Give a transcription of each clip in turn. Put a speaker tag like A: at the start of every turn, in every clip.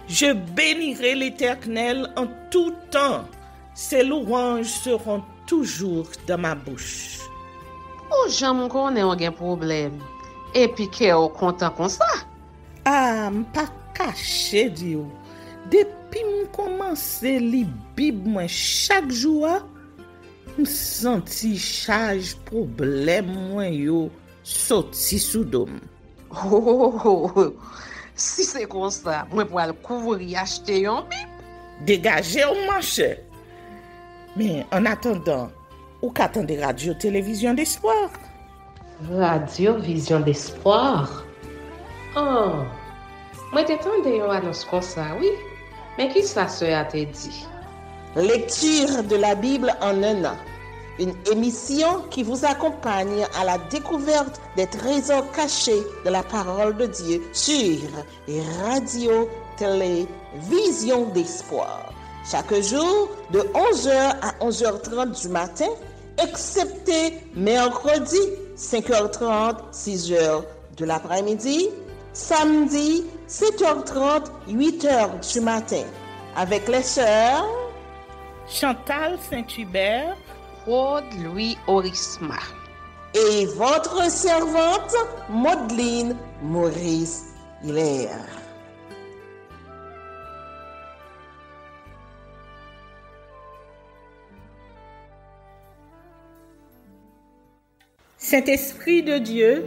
A: Je bénirai l'Éternel en tout temps. Ses louanges seront toujours dans ma bouche.
B: Oh, j'aime qu'on ait un problème. Et puis qu'elle est content comme ça.
A: Ah, m'pas caché, Dieu. Depuis que commence à lire Bible chaque jour, je senti charge problème moi yo sorti sous dôme.
B: Oh, si c'est comme ça, moi pour aller couvrir acheter un Bible.
A: Dégagez au marché. Mais en attendant, ou qu'attendez radio télévision d'espoir?
B: Radio Vision d'Espoir. Oh, moi t'attendais une annonce comme ça, oui. Mais qui ça a te dit?
C: Lecture de la Bible en un an. Une émission qui vous accompagne à la découverte des trésors cachés de la parole de Dieu sur Radio Télévision d'Espoir. Chaque jour de 11h à 11h30 du matin, excepté mercredi 5h30, 6h de l'après-midi, samedi 7h30, 8h du matin, avec les sœurs
A: Chantal Saint-Hubert,
B: Claude Louis Orisma
C: et votre servante Maudeline Maurice Hilaire.
A: Saint-Esprit de Dieu,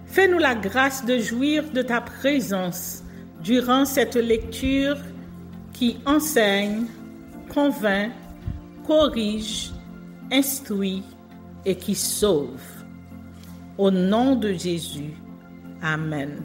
A: fais-nous la grâce de jouir de ta présence durant cette lecture qui enseigne, convainc, corrige, instruit et qui sauve. Au nom de Jésus. Amen.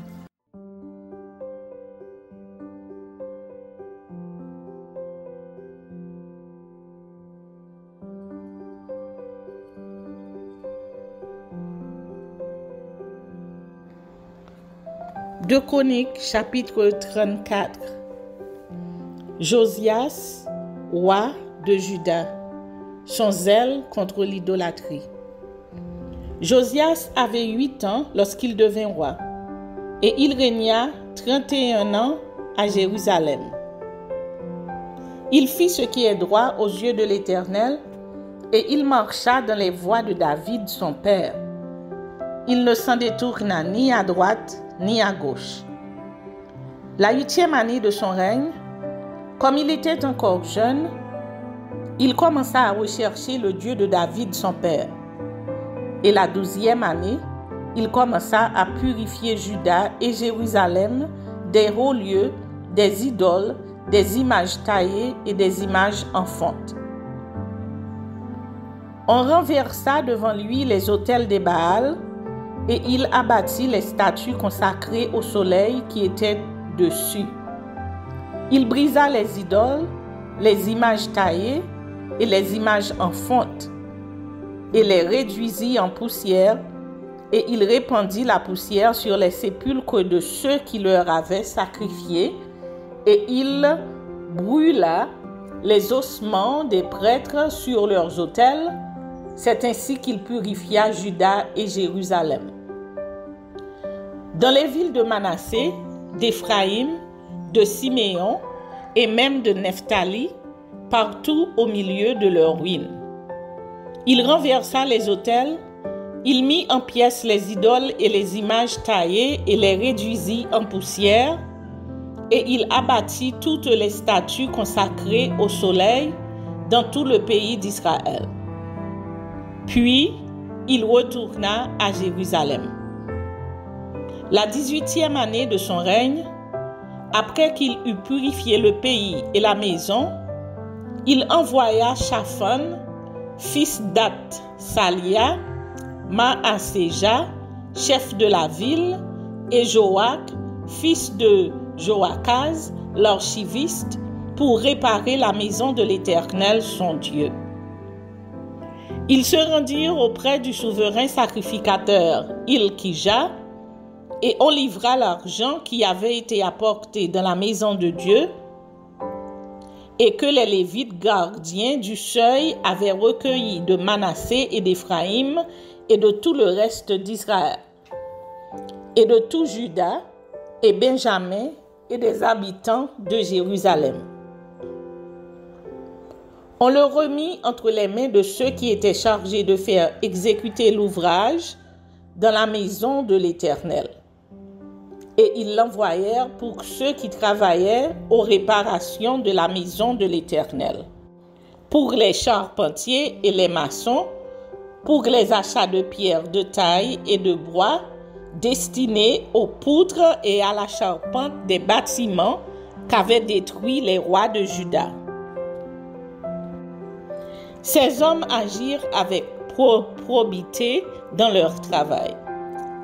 A: Deux Chroniques, chapitre 34. Josias, roi de Juda, son zèle contre l'idolâtrie. Josias avait 8 ans lorsqu'il devint roi, et il régna 31 ans à Jérusalem. Il fit ce qui est droit aux yeux de l'Éternel, et il marcha dans les voies de David son père. Il ne s'en détourna ni à droite ni à gauche. La 8e année de son règne, comme il était encore jeune, il commença à rechercher le Dieu de David son père. Et la 12e année, il commença à purifier Juda et Jérusalem des hauts lieux, des idoles, des images taillées et des images enfantes. On renversa devant lui les autels des Baals, et il abattit les statues consacrées au soleil qui étaient dessus. Il brisa les idoles, les images taillées et les images enfantes, et les réduisit en poussière, et il répandit la poussière sur les sépulcres de ceux qui leur avaient sacrifié, et il brûla les ossements des prêtres sur leurs autels. C'est ainsi qu'il purifia Juda et Jérusalem. Dans les villes de Manassé, d'Éphraïm, de Siméon et même de Nephtali, partout au milieu de leurs ruines. Il renversa les autels, il mit en pièces les idoles et les images taillées et les réduisit en poussière, et il abattit toutes les statues consacrées au soleil dans tout le pays d'Israël. Puis, il retourna à Jérusalem. La 18e année de son règne, après qu'il eut purifié le pays et la maison, il envoya Shaphan, fils d'Ath-Salia, Maaséja, chef de la ville, et Joach, fils de Joachaz, l'archiviste, pour réparer la maison de l'Éternel, son Dieu. Ils se rendirent auprès du souverain sacrificateur Hilkija, et on livra l'argent qui avait été apporté dans la maison de Dieu et que les Lévites gardiens du seuil avaient recueilli de Manassé et d'Éphraïm et de tout le reste d'Israël, et de tout Juda et Benjamin et des habitants de Jérusalem. On le remit entre les mains de ceux qui étaient chargés de faire exécuter l'ouvrage dans la maison de l'Éternel. Et ils l'envoyèrent pour ceux qui travaillaient aux réparations de la maison de l'Éternel, pour les charpentiers et les maçons, pour les achats de pierres de taille et de bois destinés aux poutres et à la charpente des bâtiments qu'avaient détruits les rois de Juda. Ces hommes agirent avec probité dans leur travail.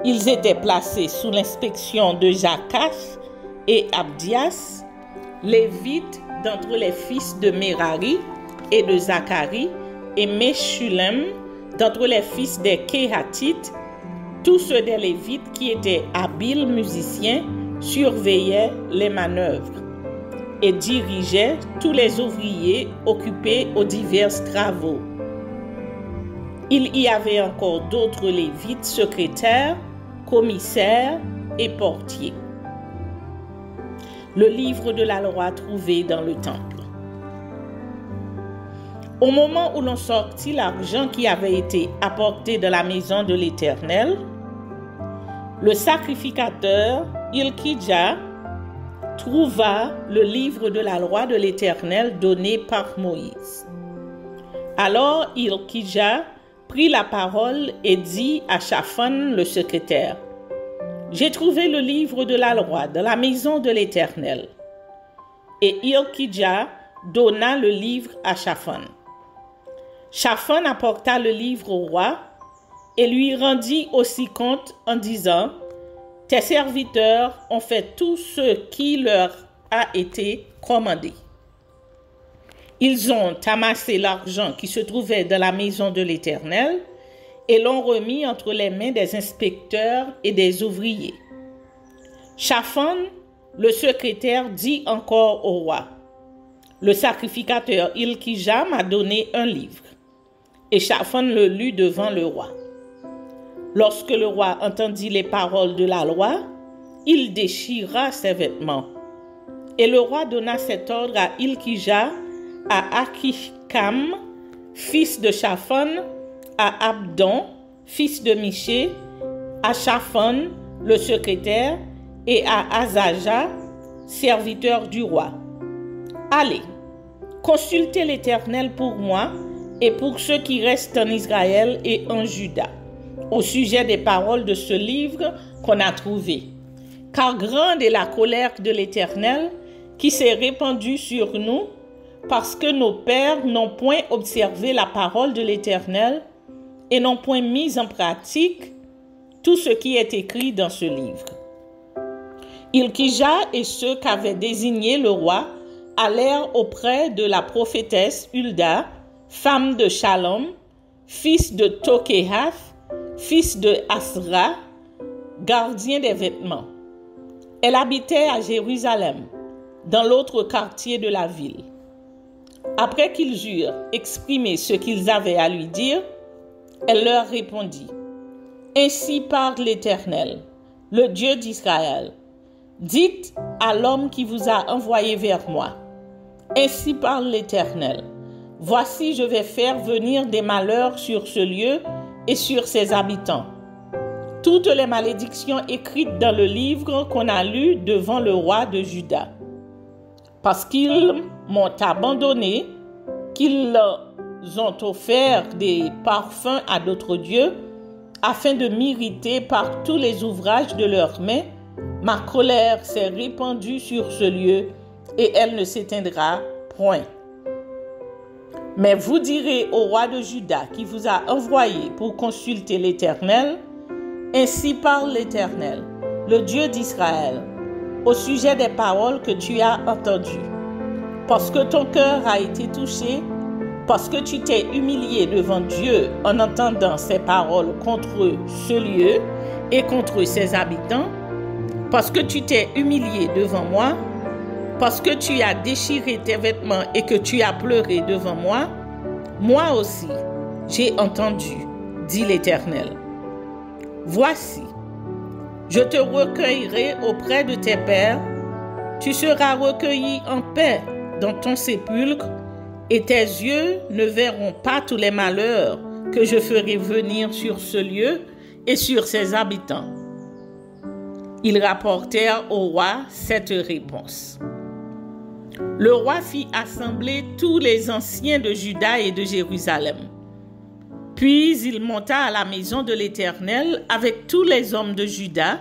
A: Ils étaient placés sous l'inspection de Jakash et Abdias, lévites d'entre les fils de Merari et de Zacharie, et Meshulem d'entre les fils des Kéhatites. Tous ceux des Lévites qui étaient habiles musiciens surveillaient les manœuvres et dirigeaient tous les ouvriers occupés aux divers travaux. Il y avait encore d'autres Lévites, secrétaires, commissaires et portiers. Le livre de la loi trouvé dans le temple. Au moment où l'on sortit l'argent qui avait été apporté de la maison de l'Éternel, le sacrificateur Hilkidja trouva le livre de la loi de l'Éternel donné par Moïse. Alors Hilkidja prit la parole et dit à Shaphan le secrétaire: « J'ai trouvé le livre de la loi dans la maison de l'Éternel. » Et Hilkidja donna le livre à Shaphan. Shaphan apporta le livre au roi et lui rendit aussi compte en disant: « Tes serviteurs ont fait tout ce qui leur a été commandé. Ils ont amassé l'argent qui se trouvait dans la maison de l'Éternel et l'ont remis entre les mains des inspecteurs et des ouvriers. » Shaphan, le secrétaire, dit encore au roi: « Le sacrificateur Hilkidja m'a donné un livre. » Et Shaphan le lut devant le roi. Lorsque le roi entendit les paroles de la loi, il déchira ses vêtements. Et le roi donna cet ordre à Hilkidja, à Achikam, fils de Shaphan, à Abdon, fils de Miché, à Shaphan, le secrétaire, et à Azaja, serviteur du roi. « Allez, consultez l'Éternel pour moi et pour ceux qui restent en Israël et en Juda, au sujet des paroles de ce livre qu'on a trouvé. Car grande est la colère de l'Éternel qui s'est répandue sur nous, parce que nos pères n'ont point observé la parole de l'Éternel et n'ont point mis en pratique tout ce qui est écrit dans ce livre. » Hilkidja et ceux qu'avait désigné le roi allèrent auprès de la prophétesse Hulda, femme de Shalom, fils de Tokehath, fils de Asra, gardien des vêtements. Elle habitait à Jérusalem, dans l'autre quartier de la ville. Après qu'ils eurent exprimé ce qu'ils avaient à lui dire, elle leur répondit: « Ainsi parle l'Éternel, le Dieu d'Israël. Dites à l'homme qui vous a envoyé vers moi: Ainsi parle l'Éternel. Voici, je vais faire venir des malheurs sur ce lieu et sur ses habitants. Toutes les malédictions écrites dans le livre qu'on a lu devant le roi de Juda. Parce qu'ils m'ont abandonné, qu'ils ont offert des parfums à d'autres dieux, afin de m'irriter par tous les ouvrages de leurs mains, ma colère s'est répandue sur ce lieu et elle ne s'éteindra point. Mais vous direz au roi de Juda qui vous a envoyé pour consulter l'Éternel: Ainsi parle l'Éternel, le Dieu d'Israël, au sujet des paroles que tu as entendues. Parce que ton cœur a été touché, parce que tu t'es humilié devant Dieu en entendant ces paroles contre ce lieu et contre ses habitants, parce que tu t'es humilié devant moi, parce que tu as déchiré tes vêtements et que tu as pleuré devant moi, moi aussi, j'ai entendu, dit l'Éternel. Voici, je te recueillerai auprès de tes pères, Tu seras recueilli en paix dans ton sépulcre, et tes yeux ne verront pas tous les malheurs que je ferai venir sur ce lieu et sur ses habitants. » Ils rapportèrent au roi cette réponse. Le roi fit assembler tous les anciens de Juda et de Jérusalem. Puis il monta à la maison de l'Éternel avec tous les hommes de Juda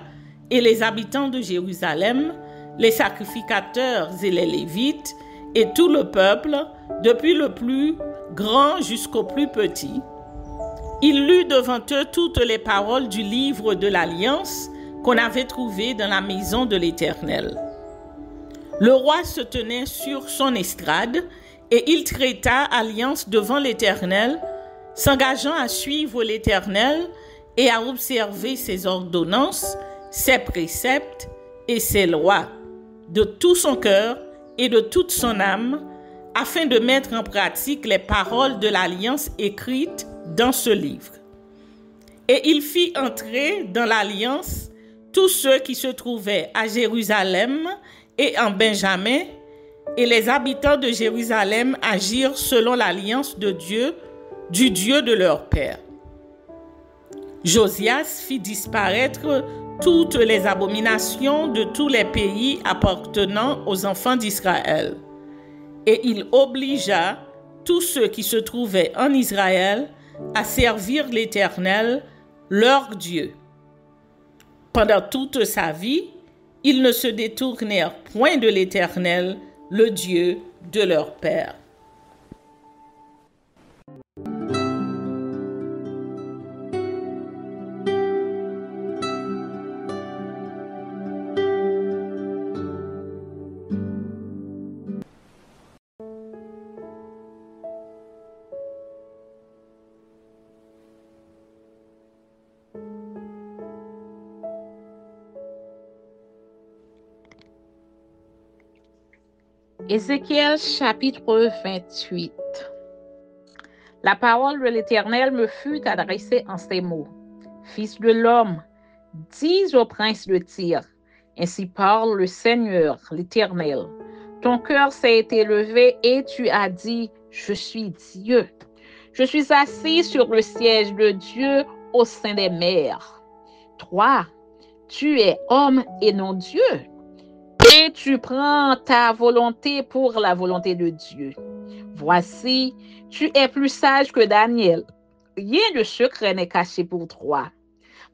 A: et les habitants de Jérusalem, les sacrificateurs et les Lévites, et tout le peuple, depuis le plus grand jusqu'au plus petit. Il lut devant eux toutes les paroles du livre de l'Alliance qu'on avait trouvé dans la maison de l'Éternel. Le roi se tenait sur son estrade et il traita alliance devant l'Éternel, s'engageant à suivre l'Éternel et à observer ses ordonnances, ses préceptes et ses lois, de tout son cœur et de toute son âme, afin de mettre en pratique les paroles de l'alliance écrites dans ce livre. Et il fit entrer dans l'alliance tous ceux qui se trouvaient à Jérusalem et en Benjamin, et les habitants de Jérusalem agirent selon l'alliance de Dieu, du Dieu de leur père. Josias fit disparaître toutes les abominations de tous les pays appartenant aux enfants d'Israël. Et il obligea tous ceux qui se trouvaient en Israël à servir l'Éternel, leur Dieu. Pendant toute sa vie, ils ne se détournèrent point de l'Éternel, le Dieu de leur père.
D: Ézéchiel chapitre 28. La parole de l'Éternel me fut adressée en ces mots. Fils de l'homme, dis au prince de Tyr, ainsi parle le Seigneur, l'Éternel. Ton cœur s'est élevé et tu as dit, je suis Dieu. Je suis assis sur le siège de Dieu au sein des mers. Toi, tu es homme et non Dieu. Et tu prends ta volonté pour la volonté de Dieu. Voici, tu es plus sage que Daniel. Rien de secret n'est caché pour toi.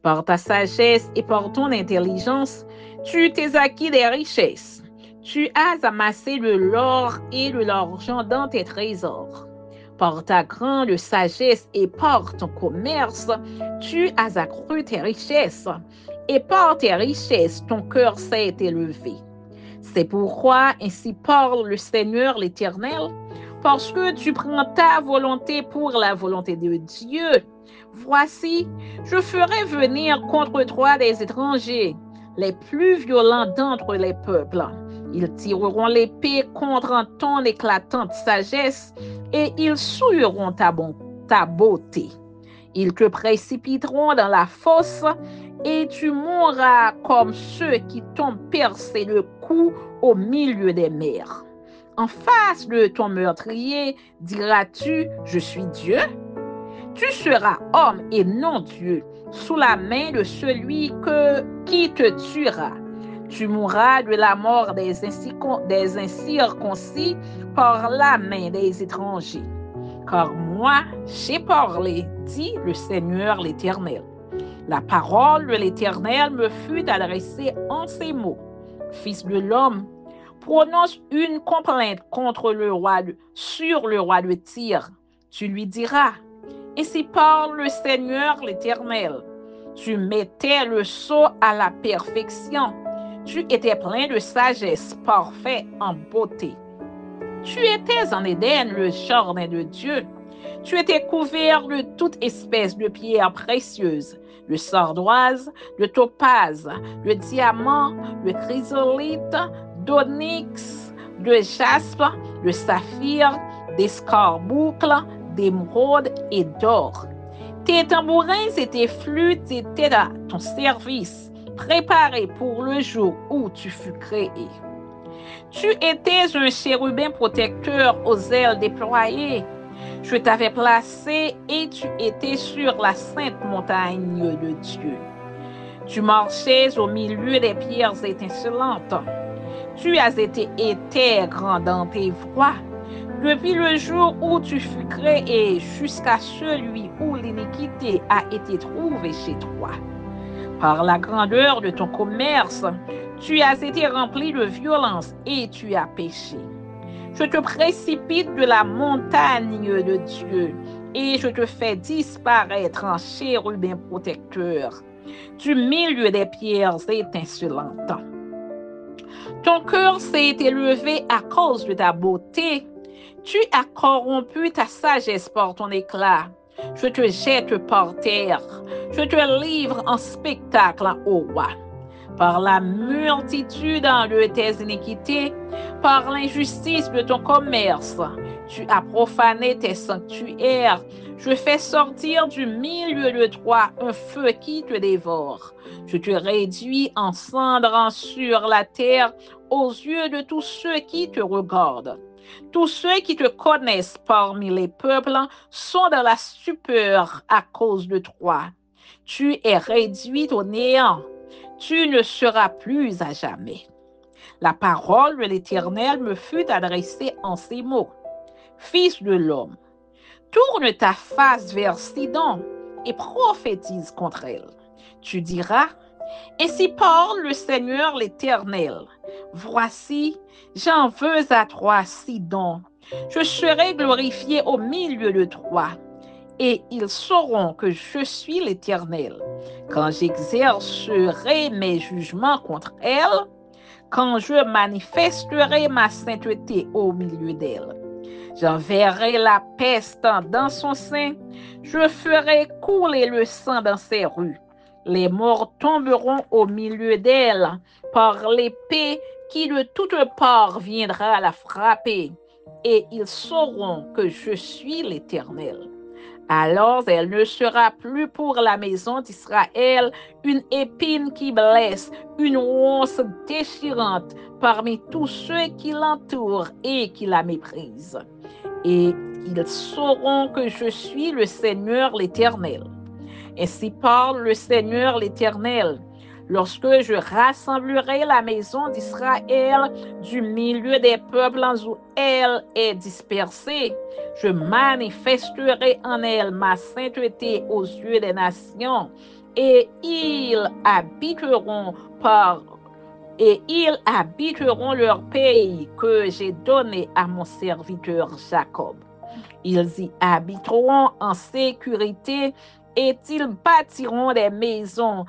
D: Par ta sagesse et par ton intelligence, tu t'es acquis des richesses. Tu as amassé de l'or et de l'argent dans tes trésors. Par ta grande sagesse et par ton commerce, tu as accru tes richesses. Et par tes richesses, ton cœur s'est élevé. C'est pourquoi ainsi parle le Seigneur l'Éternel, parce que tu prends ta volonté pour la volonté de Dieu. Voici, je ferai venir contre toi des étrangers, les plus violents d'entre les peuples. Ils tireront l'épée contre ton éclatante sagesse et ils souilleront ta beauté. Ils te précipiteront dans la fosse et tu mourras comme ceux qui t'ont percé le cou au milieu des mers. En face de ton meurtrier, diras-tu, je suis Dieu? Tu seras homme et non Dieu, sous la main de celui qui te tuera. Tu mourras de la mort des incirconcis par la main des étrangers. Car moi, j'ai parlé, dit le Seigneur l'Éternel. La parole de l'Éternel me fut adressée en ces mots. Fils de l'homme, prononce une complainte contre sur le roi de Tyr. Tu lui diras, ainsi parle le Seigneur l'Éternel. Tu mettais le sceau à la perfection. Tu étais plein de sagesse, parfait en beauté. Tu étais en Éden, le jardin de Dieu. Tu étais couvert de toute espèce de pierres précieuses, de sardoise, de topaze, de diamant, de chrysolite, d'onyx, de jaspe, de saphir, d'escarboucle, d'émeraude et d'or. Tes tambourins et tes flûtes étaient à ton service, préparés pour le jour où tu fus créé. Tu étais un chérubin protecteur aux ailes déployées. Je t'avais placé et tu étais sur la sainte montagne de Dieu. Tu marchais au milieu des pierres étincelantes. Tu as été intègre dans tes voies, depuis le jour où tu fus créé jusqu'à celui où l'iniquité a été trouvée chez toi. Par la grandeur de ton commerce, tu as été rempli de violence et tu as péché. Je te précipite de la montagne de Dieu et je te fais disparaître en chérubin protecteur du milieu des pierres étincelantes. Ton cœur s'est élevé à cause de ta beauté. Tu as corrompu ta sagesse par ton éclat. Je te jette par terre. Je te livre en spectacle au roi. Par la multitude de tes iniquités, par l'injustice de ton commerce, tu as profané tes sanctuaires. Je fais sortir du milieu de toi un feu qui te dévore. Je te réduis en cendres sur la terre aux yeux de tous ceux qui te regardent. Tous ceux qui te connaissent parmi les peuples sont dans la stupeur à cause de toi. Tu es réduit au néant. Tu ne seras plus à jamais. La parole de l'Éternel me fut adressée en ces mots. Fils de l'homme, tourne ta face vers Sidon et prophétise contre elle. Tu diras, ainsi parle le Seigneur l'Éternel. Voici, j'en veux à toi, Sidon. Je serai glorifié au milieu de toi. Et ils sauront que je suis l'Éternel, quand j'exercerai mes jugements contre elle, quand je manifesterai ma sainteté au milieu d'elle. J'enverrai la peste dans son sein, je ferai couler le sang dans ses rues. Les morts tomberont au milieu d'elle par l'épée qui de toutes parts viendra la frapper, et ils sauront que je suis l'Éternel. Alors elle ne sera plus pour la maison d'Israël une épine qui blesse, une ronce déchirante parmi tous ceux qui l'entourent et qui la méprisent. Et ils sauront que je suis le Seigneur l'Éternel. Ainsi parle le Seigneur l'Éternel. Lorsque je rassemblerai la maison d'Israël du milieu des peuples où elle est dispersée, je manifesterai en elle ma sainteté aux yeux des nations, et ils habiteront leur pays que j'ai donné à mon serviteur Jacob. Ils y habiteront en sécurité et ils bâtiront des maisons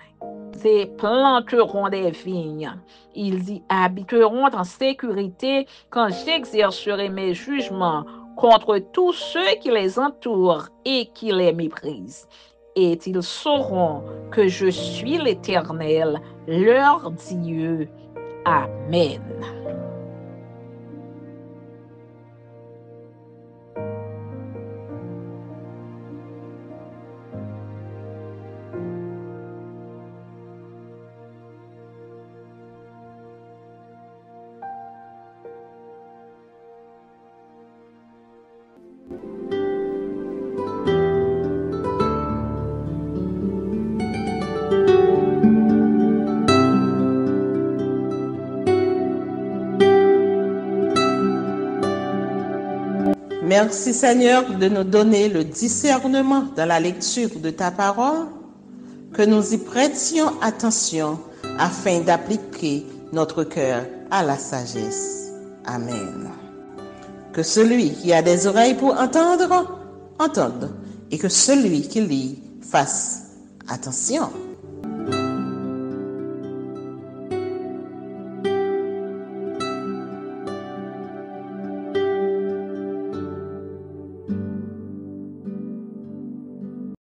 D: et planteront des vignes. Ils y habiteront en sécurité quand j'exercerai mes jugements contre tous ceux qui les entourent et qui les méprisent. Et ils sauront que je suis l'Éternel, leur Dieu. Amen.
C: Merci Seigneur de nous donner le discernement dans la lecture de ta parole, que nous y prêtions attention afin d'appliquer notre cœur à la sagesse. Amen. Que celui qui a des oreilles pour entendre, entende, et que celui qui lit fasse attention.